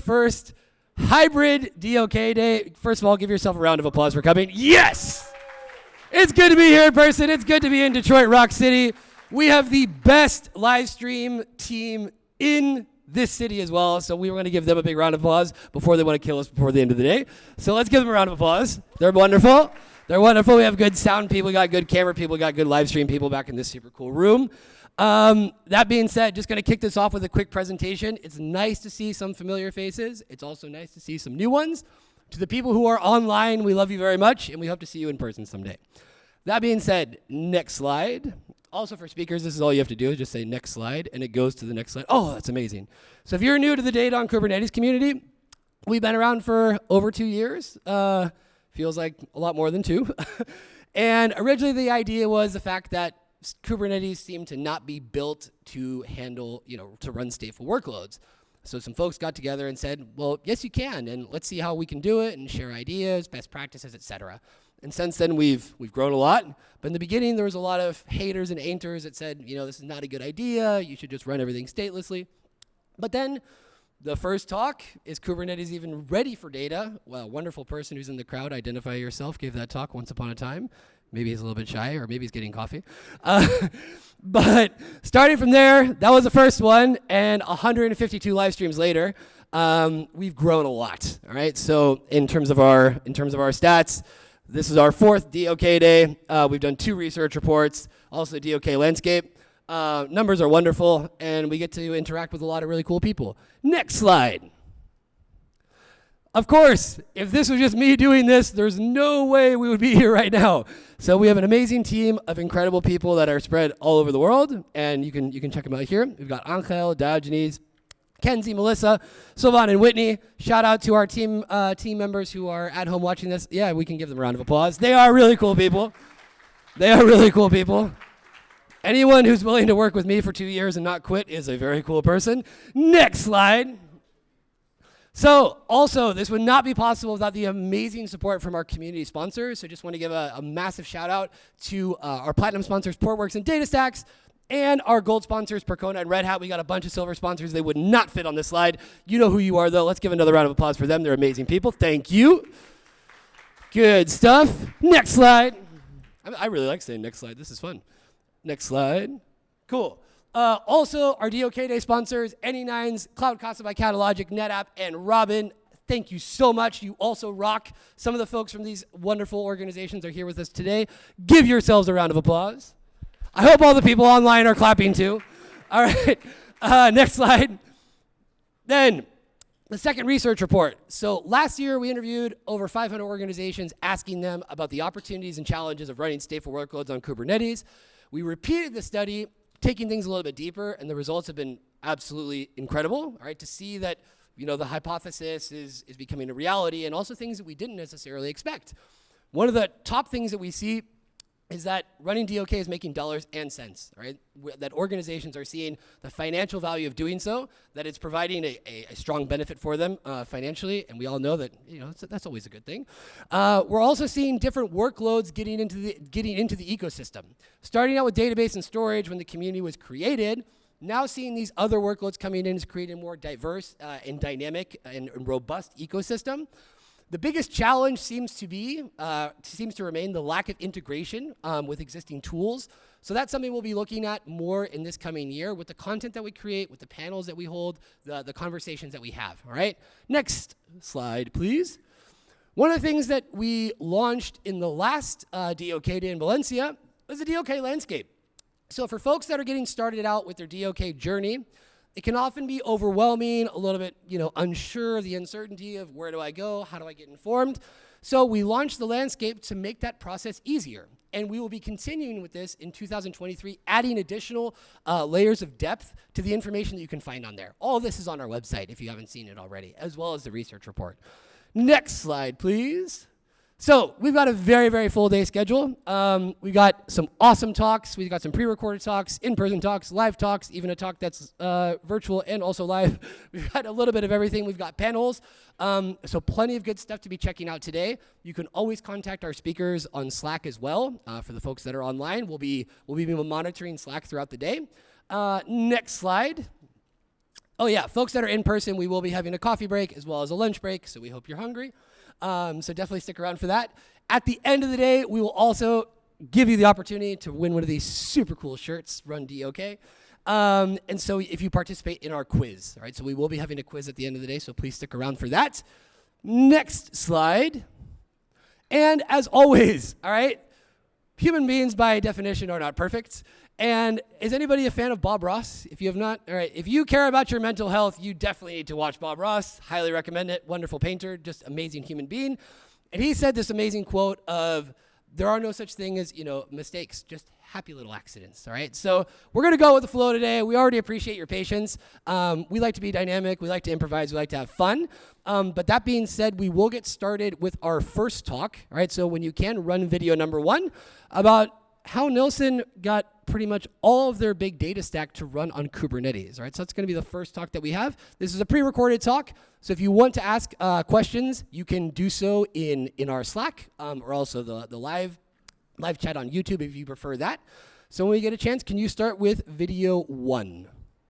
first hybrid DoK Day. First of all, give yourself a round of applause for coming. Yes! It's good to be here in person. It's good to be in Detroit Rock City. We have the best live stream team in this city as well, so we were going to give them a big round of applause before they want to kill us before the end of the day. So let's give them a round of applause. They're wonderful. They're wonderful. We have good sound people, we got good camera people, we got good live stream people back in this super cool room. That being said, just going to kick this off with a quick presentation. It's nice to see some familiar faces. It's also nice to see some new ones. To the people who are online, we love you very much, and we hope to see you in person someday. That being said, next slide. Also for speakers, this is all you have to do is just say next slide, and it goes to the next slide. Oh, that's amazing. So if you're new to the Data on Kubernetes community, we've been around for over 2 years. Feels like a lot more than 2. And originally the idea was the fact that Kubernetes seemed to not be built to handle, to run stateful workloads. So some folks got together and said, well, yes, you can, and let's see how we can do it and share ideas, best practices, etc. And since then, we've grown a lot. But in the beginning, there was a lot of haters and ain'ters that said, this is not a good idea. You should just run everything statelessly. But then the first talk, is Kubernetes even ready for data? Well, a wonderful person who's in the crowd, identify yourself, gave that talk once upon a time. Maybe he's a little bit shy, or maybe he's getting coffee. But starting from there, that was the first one, and 152 live streams later, we've grown a lot. All right. So in terms of our stats, this is our 4th DoK Day. We've done 2 research reports, also DoK Landscape. Numbers are wonderful, and we get to interact with a lot of really cool people. Next slide. Of course, if this was just me doing this, there's no way we would be here right now. So we have an amazing team of incredible people that are spread all over the world, and you can check them out here. We've got Angel, Diogenes, Kenzie, Melissa, Sylvan, and Whitney. Shout out to our team members who are at home watching this. Yeah, we can give them a round of applause. They are really cool people. They are really cool people. Anyone who's willing to work with me for 2 years and not quit is a very cool person. Next slide. So also, this would not be possible without the amazing support from our community sponsors. So just want to give a massive shout out to our platinum sponsors, Portworx and DataStax, and our gold sponsors, Percona and Red Hat. We got a bunch of silver sponsors. They would not fit on this slide. You know who you are, though. Let's give another round of applause for them. They're amazing people. Thank you. Good stuff. Next slide. I really like saying next slide. This is fun. Next slide. Cool. Also, our DoK Day sponsors, NE9s, Cloud Casa by Catalogic, NetApp, and Robin. Thank you so much. You also rock. Some of the folks from these wonderful organizations are here with us today. Give yourselves a round of applause. I hope all the people online are clapping too. All right. Next slide. Then, the second research report. So last year, we interviewed over 500 organizations asking them about the opportunities and challenges of running stateful workloads on Kubernetes. We repeated the study, taking things a little bit deeper, and the results have been absolutely incredible, all right, to see that, the hypothesis is becoming a reality, and also things that we didn't necessarily expect. One of the top things that we see is that running DoK is making dollars and cents, right? That organizations are seeing the financial value of doing so, that it's providing a strong benefit for them financially, and we all know that that's always a good thing. We're also seeing different workloads getting into the ecosystem. Starting out with database and storage when the community was created, now seeing these other workloads coming in is creating a more diverse and dynamic and robust ecosystem. The biggest challenge seems to remain the lack of integration with existing tools. So that's something we'll be looking at more in this coming year with the content that we create, with the panels that we hold, the conversations that we have, all right? Next slide, please. One of the things that we launched in the last DoK Day in Valencia was the DoK Landscape. So for folks that are getting started out with their DoK journey, it can often be overwhelming, a little bit, unsure of the uncertainty of where do I go, how do I get informed. So we launched the Landscape to make that process easier. And we will be continuing with this in 2023, adding additional layers of depth to the information that you can find on there. All of this is on our website if you haven't seen it already, as well as the research report. Next slide, please. So we've got a very, very full day schedule. We got some awesome talks. We've got some pre-recorded talks, in-person talks, live talks, even a talk that's virtual and also live. We've got a little bit of everything. We've got panels. So plenty of good stuff to be checking out today. You can always contact our speakers on Slack as well. For the folks that are online, we'll be monitoring Slack throughout the day. Next slide. Oh yeah, folks that are in person, we will be having a coffee break as well as a lunch break, so we hope you're hungry. So definitely stick around for that. At the end of the day, we will also give you the opportunity to win one of these super cool shirts, Run DoK. And so if you participate in our quiz, all right, so we will be having a quiz at the end of the day, so please stick around for that. Next slide. And as always, all right, human beings by definition are not perfect. And is anybody a fan of Bob Ross? If you have not, all right, if you care about your mental health, you definitely need to watch Bob Ross. Highly recommend it. Wonderful painter, just amazing human being. And he said this amazing quote of, there are no such thing as, mistakes, just happy little accidents, all right? So we're going to go with the flow today. We already appreciate your patience. We like to be dynamic. We like to improvise. We like to have fun. But that being said, we will get started with our first talk, all right? So when you can, run video number 1 about how Nelson got pretty much all of their big data stack to run on Kubernetes, all right? So that's going to be the first talk that we have. This is a pre-recorded talk, so if you want to ask questions, you can do so in our Slack or also the live chat on YouTube if you prefer that. So when we get a chance, can you start with video 1?